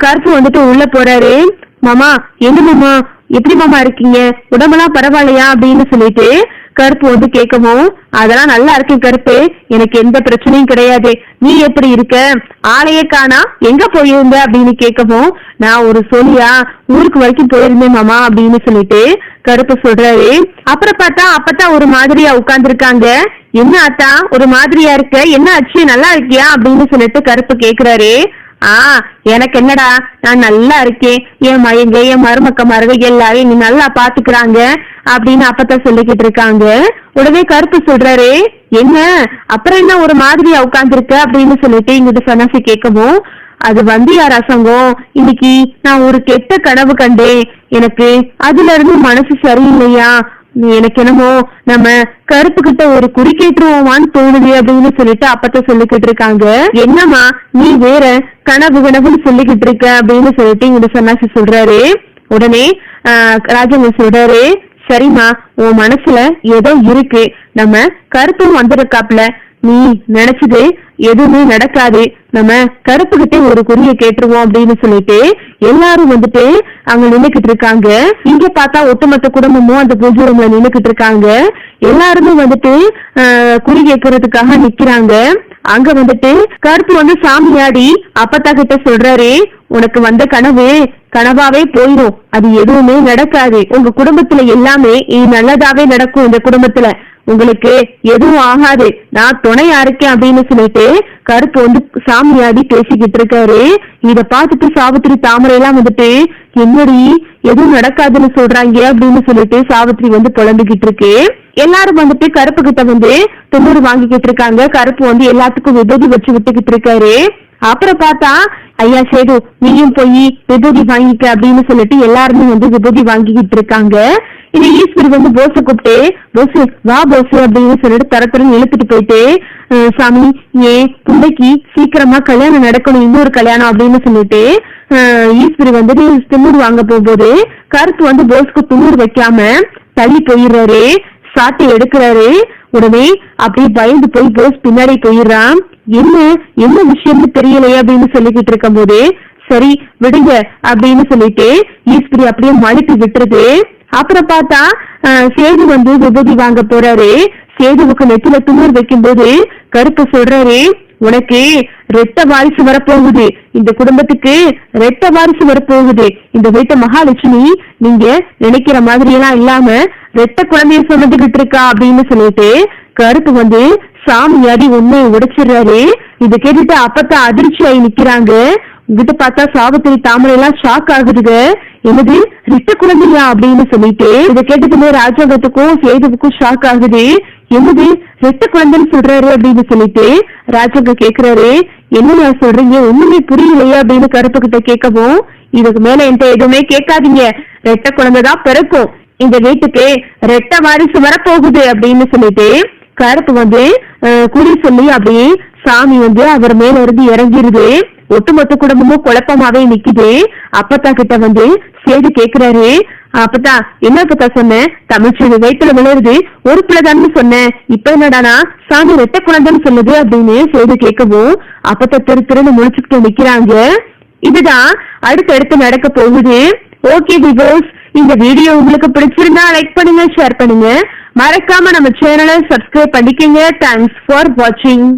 கருப்பு வந்துட்டு உள்ள போறாரு. மாமா என்ன மாமா எப்படி மாமா இருக்கீங்க, உடம்பெல்லாம் பரவாயில்லையா அப்படின்னு சொல்லிட்டு கருப்பு வந்து கேட்கவும், அதெல்லாம் நல்லா இருக்கேன் கருப்பு, எனக்கு எந்த பிரச்சனையும் கிடையாது, நீ எப்படி இருக்க, ஆளையே காணா, எங்க போயிருந்த அப்படின்னு கேட்கவும், நான் ஒரு சொல்லியா ஊருக்கு வரைக்கும் போயிருந்தேன் மாமா அப்படின்னு சொல்லிட்டு கருப்பு சொல்றாரு. அப்புறம் பார்த்தா அப்பதான் ஒரு மாதிரியா உட்கார்ந்து இருக்காங்க. என்ன ஆத்தா ஒரு மாதிரியா இருக்க, என்ன ஆச்சு, நல்லா இருக்கியா அப்படின்னு சொல்லிட்டு கருப்பு கேக்குறாரு. எனக்கு என்னடா, நான் நல்லா இருக்கேன், என் மயங்க என் மருமக்க மருக எல்லாரையும் நீ நல்லா பாத்துக்கிறாங்க அப்படின்னு அப்பதான் சொல்லிக்கிட்டு இருக்காங்க. உடனே கருப்பு சொல்றாரு, என்ன அப்புறம் என்ன ஒரு மாதிரியா உட்கார்ந்துருக்க அப்படின்னு சொல்லிட்டு இங்கிட்ட சன்னாசி கேட்கவும், அது வந்து யார் அசங்கம், இன்னைக்கு நான் ஒரு கெட்ட கனவு கண்டேன், எனக்கு அதுல இருந்து மனசு சரியில்லையா, எனக்கு என்னமோ நம்ம கருப்பு கிட்ட ஒரு குறி கேட்டுருவோமான்னு தோணுது அப்படின்னு சொல்லிட்டு அப்பத்த சொல்லிக்கிட்டு இருக்காங்க. என்னம்மா நீ வேற கனவுன்னு சொல்லிக்கிட்டு இருக்க அப்படின்னு சொல்லிட்டு இங்க சன்னாசி சொல்றாரு. உடனே ராஜங்க சொல்றாரு, சரிம்மா உன் மனசுல ஏதோ இருக்கு, நம்ம கருப்பும் வந்திருக்காப்ல, நீ நினைச்சது எதுவுமே நடக்காது, நம்ம கருப்பு கிட்ட ஒரு குறிய கேட்டுருவோம் அப்படின்னு சொல்லிட்டு எல்லாரும் வந்துட்டு அங்க நின்னுக்கிட்டு இருக்காங்க. இங்க பார்த்தா ஒட்டுமொத்த குடும்பமும் அந்த பூஜை ரூம்ல நின்னுக்கிட்டு இருக்காங்க. எல்லாருமே வந்துட்டு குறி கேட்கறதுக்காக நிக்கிறாங்க. அங்க வந்துட்டு கருப்பு வந்து சாமியாடி அப்பத்தா கிட்ட சொல்றாரு, உனக்கு வந்த கனவு கனவாவே போயிடும், அது எதுவுமே நடக்காது, உங்க குடும்பத்துல எல்லாமே நல்லதாவே நடக்கும், இந்த குடும்பத்துல உங்களுக்கு எதுவும் ஆகாது, நான் துணையா இருக்கேன் அப்படின்னு சொல்லிட்டு கருப்பு வந்து சாமியாடி பேசிக்கிட்டு இருக்காரு. இத பார்த்துட்டு சாவித்திரி தாமரை எல்லாம் வந்துட்டு என்னடி எதுவும் நடக்காதுன்னு சொல்றாங்க அப்படின்னு சொல்லிட்டு சாவித்திரி வந்து புலம்பிக்கிட்டு இருக்கு. எல்லாரும் வந்துட்டு கருப்பு கிட்ட வந்து தொண்ணூறு வாங்கிக்கிட்டு இருக்காங்க. கருப்பு வந்து எல்லாத்துக்கும் விபூதி வச்சு விட்டுக்கிட்டு இருக்காரு. அப்புறம் பார்த்தா ஐயா சேது நீயும் போய் விபூதி வாங்கிக்க அப்படின்னு சொல்லிட்டு எல்லாருமே வந்து விபூதி வாங்கிக்கிட்டு இருக்காங்க. இது ஈஸ்வரி வந்து போஸ கூப்பிட்டு, போஸ் வா போஸ் அப்படின்னு சொல்லிட்டு தரத்தரன்னு இழுத்துட்டு போயிட்டு, சாமி ஏன் பிள்ளைக்கு சீக்கிரமா கல்யாணம் நடக்கணும், இன்னொரு கல்யாணம் அப்படின்னு சொல்லிட்டு ஈஸ்வரி வந்துட்டு துண்ணூறு வாங்க போகும்போது கருப்பு வந்து போஸ்க்கு துண்ணூறு வைக்காம தள்ளி போயிடுறாரு, சாட்டை எடுக்கிறாரு. உடனே அப்படியே பயந்து போய் போஸ் பின்னாடி போயிடுறான். என்ன விஷயம்னு தெரியலையே அப்படின்னு சொல்லிக்கிட்டு இருக்கும் போது, சரி விடுங்க அப்படின்னு சொல்லிட்டு ஈஸ்வரி அப்படியே மழுப்பி விட்டுருது. அப்புறம் பார்த்தா சேது வந்து விபூதி வாங்க போறாரு. சேதுவுக்கு நெத்தில துண்ணூறு வைக்கும் போது கருப்பு சொல்றாரு, உனக்கு ரெட்ட வாரிசு வரப்போகுது, இந்த குடும்பத்துக்கு ரெட்ட வாரிசு வரப்போகுது, இந்த வீட்டு மகாலட்சுமி நீங்க நினைக்கிற மாதிரி எல்லாம் இல்லாம ரெட்ட குழந்தைய சுமந்துகிட்டு இருக்கா அப்படின்னு சொல்லிட்டு கருப்பு வந்து சாமியாடி உண்மையை உடைச்சிடுறாரு. இத கேட்டுட்டு அப்பத்தான் அதிர்ச்சி ஆகி நிக்கிறாங்க. உங்ககிட்ட பார்த்தா சாவித்திரி தாமரை எல்லாம் ஷாக் ஆகுதுங்க, என்னது ரெட்ட குழந்தையா அப்படின்னு சொல்லிட்டு. இதை கேட்டுக்குமே ராஜாங்கத்துக்கும் சேதுவுக்கும் ஷாக் ஆகுது, என்னது ரெட்ட குழந்தைன்னு சொல்றாரு அப்படின்னு சொல்லிட்டு ராஜாங்க கேக்குறாரு, என்ன சொல்றீங்க ஒண்ணுமே புரியலையா அப்படின்னு கருப்பு கிட்ட கேட்கவும், இதுக்கு மேல என்கிட்ட எதுவுமே கேட்காதீங்க, ரெட்ட குழந்தைதான் பிறக்கும், இந்த வீட்டுக்கு ரெட்ட வாரிசு வரப்போகுது அப்படின்னு சொல்லிட்டு கருப்பு வந்து குறி சொல்லி அப்படியே சாமி வந்து அவர் மேல இருந்து இறங்கிருது. ஒட்டுமொத்த குடும்பமும் குழப்பமாவே நிக்குது. அப்பத்தா கிட்ட வந்து சேது கேக்குறாரு, அப்பத்தா என்ன அப்பத்தா சொன்ன, தமிழ்ச்செல்வி வயிற்றுல விளையுது ஒரு பிள்ளைதான்னு சொன்னேன், இப்ப என்னடானா சாமி ரெட்ட குழந்தைன்னு சொல்லுது அப்படின்னு சேது கேட்கவும் அப்பத்தா திருன்னு முழிச்சுக்கிட்டு நிக்கிறாங்க. இதுதான் அடுத்தடுத்து நடக்க போகுது. ஓகே விவோஸ், இந்த வீடியோ உங்களுக்கு பிடிச்சிருந்தா லைக் பண்ணுங்க, ஷேர் பண்ணுங்க, மறக்காம நம்ம சேனலை சப்ஸ்கிரைப் பண்ணிக்கங்க. தேங்க்ஸ் ஃபார் வாட்சிங்.